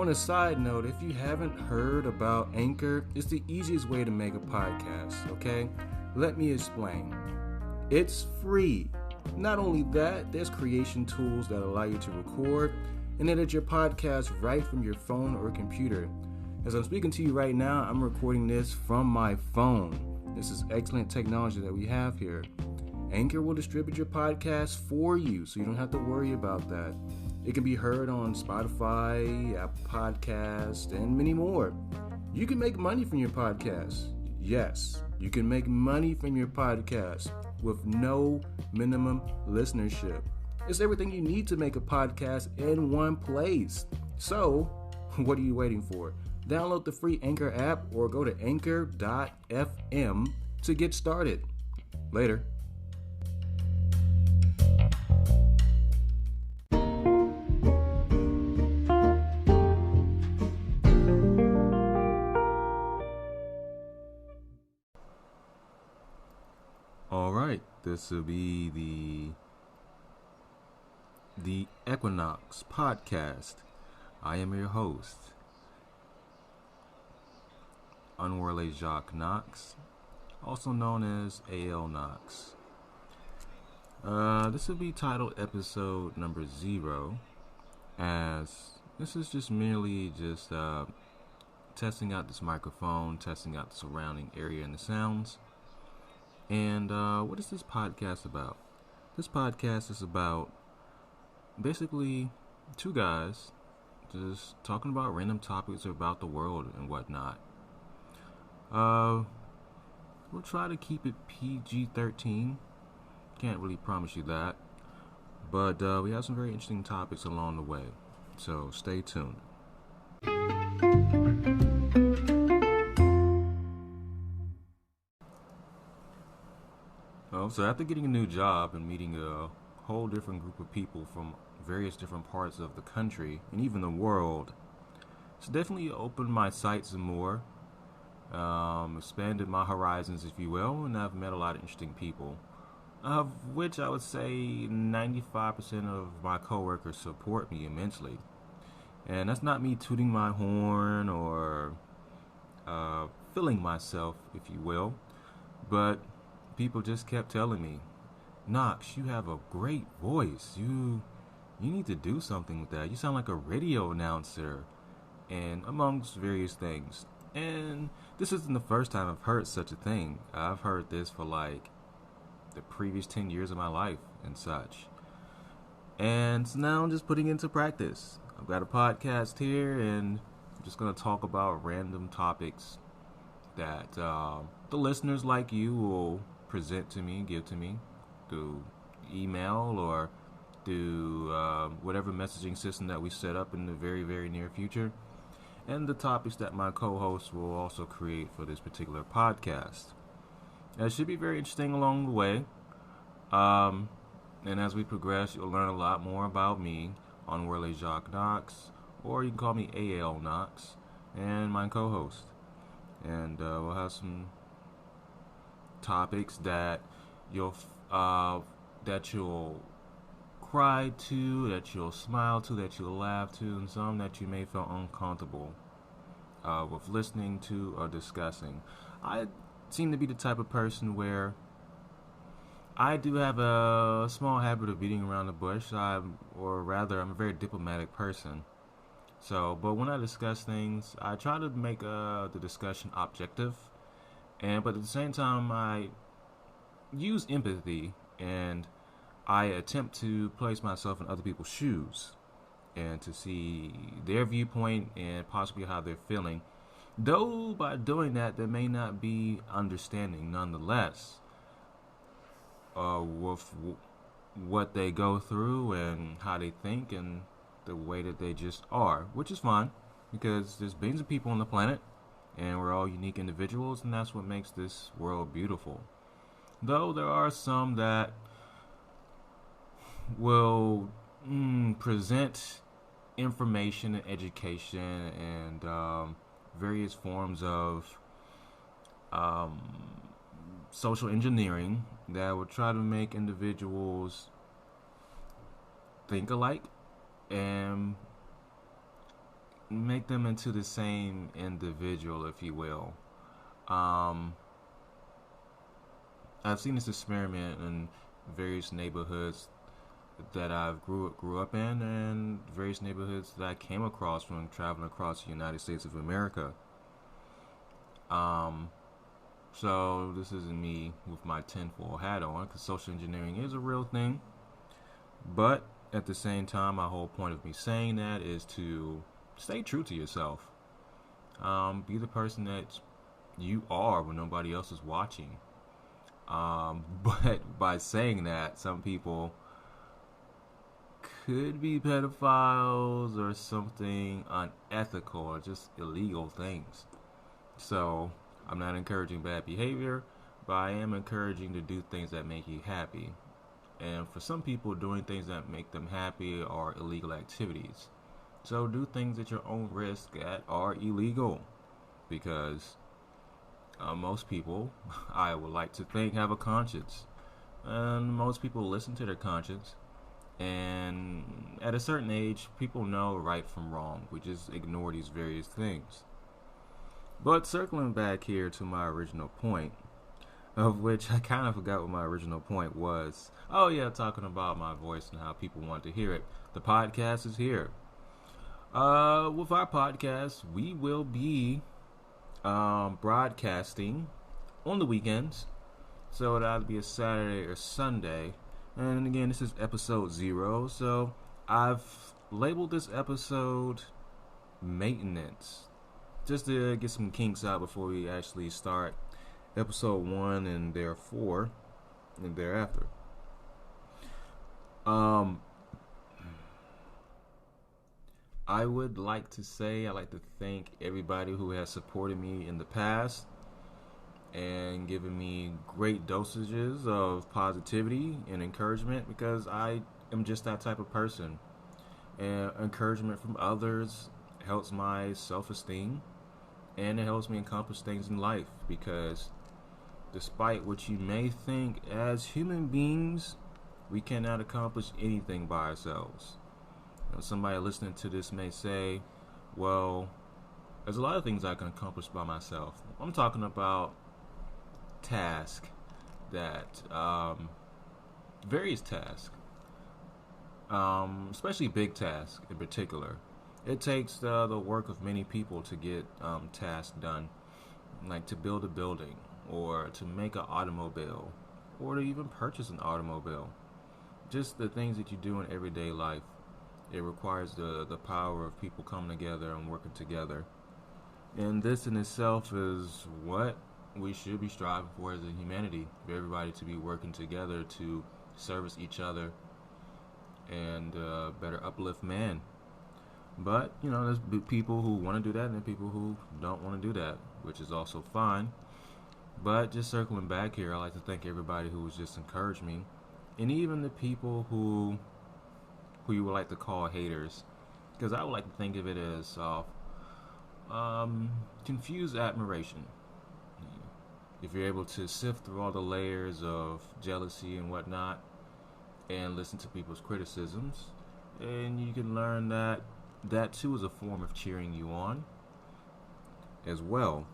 On a side note, if you haven't heard about Anchor, it's the easiest way to make a podcast, okay? Let me explain. It's free. Not only that, there's creation tools that allow you to record and edit your podcast right from your phone or computer. As I'm speaking to you right now, I'm recording this from my phone. This is excellent technology that we have here. Anchor will distribute your podcast for you, so you don't have to worry about that. It can be heard on Spotify, Apple Podcasts, and many more. You can make money from your podcast. Yes, you can make money from your podcast with no minimum listenership. It's everything you need to make a podcast in one place. So, what are you waiting for? Download the free Anchor app or go to anchor.fm to get started. Later. Alright, this will be the Equiknox Podcast. I am your host, Unworldly Jacques Knox, also known as A.L. Knox. This will be titled episode number 0, as this is just merely testing out this microphone, testing out the surrounding area and the sounds. And what is this podcast about? This podcast is about basically two guys just talking about random topics about the world and whatnot. We'll try to keep it PG-13. Can't really promise you that. But we have some very interesting topics along the way. So stay tuned. So after getting a new job and meeting a whole different group of people from various different parts of the country and even the world, it's definitely opened my sights some more, expanded my horizons, if you will, and I've met a lot of interesting people, of which I would say 95% of my coworkers support me immensely. And that's not me tooting my horn or filling myself, if you will, but people just kept telling me, Knox, you have a great voice. You need to do something with that. You sound like a radio announcer, and amongst various things. And this isn't the first time I've heard such a thing. I've heard this for like the previous 10 years of my life and such. And so now I'm just putting it into practice. I've got a podcast here, and I'm just going to talk about random topics that the listeners like you will present to me, give to me through email or through whatever messaging system that we set up in the very, very near future, and the topics that my co-hosts will also create for this particular podcast. It should be very interesting along the way, and as we progress, you'll learn a lot more about me, Unworldly Jacques Knox, or you can call me A.L. Knox, and my co-host, and we'll have some topics that you'll cry to, that you'll smile to, that you'll laugh to, and some that you may feel uncomfortable with listening to or discussing. I seem to be the type of person where I do have a small habit of beating around the bush. I'm a very diplomatic person. But when I discuss things, I try to make the discussion objective. But at the same time, I use empathy, and I attempt to place myself in other people's shoes and to see their viewpoint and possibly how they're feeling. Though by doing that, there may not be understanding nonetheless with what they go through and how they think and the way that they just are, which is fine because there's billions of people on the planet. And we're all unique individuals, and that's what makes this world beautiful. Though there are some that will present information and education and various forms of social engineering that will try to make individuals think alike and make them into the same individual, if you will. Um, I've seen this experiment in various neighborhoods that I've grew up in, and various neighborhoods that I came across when traveling across the United States of America. Um, so this isn't me with my tinfoil hat on, because social engineering is a real thing. But at the same time, my whole point of me saying that is to stay true to yourself. Be the person that you are when nobody else is watching. But by saying that, some people could be pedophiles or something unethical or just illegal things. So I'm not encouraging bad behavior, but I am encouraging to do things that make you happy. And for some people, doing things that make them happy are illegal activities. So do things at your own risk that are illegal. Because most people, I would like to think, have a conscience. And most people listen to their conscience. And at a certain age, people know right from wrong. We just ignore these various things. But circling back here to my original point, of which I kind of forgot what my original point was. Oh yeah, talking about my voice and how people want to hear it. The podcast is here. With our podcast, we will be broadcasting on the weekends. So that'll be a Saturday or Sunday. And again, this is episode 0. So I've labeled this episode Maintenance, just to get some kinks out before we actually start episode 1 and therefore and thereafter. I would like to say I'd like to thank everybody who has supported me in the past and given me great dosages of positivity and encouragement, because I am just that type of person. And encouragement from others helps my self-esteem, and it helps me accomplish things in life, because despite what you may think, as human beings, we cannot accomplish anything by ourselves. Somebody listening to this may say, well, there's a lot of things I can accomplish by myself. I'm talking about tasks that, various tasks, especially big tasks in particular. It takes the work of many people to get tasks done, like to build a building, or to make an automobile, or to even purchase an automobile. Just the things that you do in everyday life. It requires the power of people coming together and working together. And this in itself is what we should be striving for as a humanity, for everybody to be working together to service each other and better uplift man. But, there's people who want to do that and people who don't want to do that, which is also fine. But just circling back here, I'd like to thank everybody who has just encouraged me, and even the people who you would like to call haters, because I would like to think of it as confused admiration. If you're able to sift through all the layers of jealousy and whatnot and listen to people's criticisms, and you can learn that too is a form of cheering you on as well.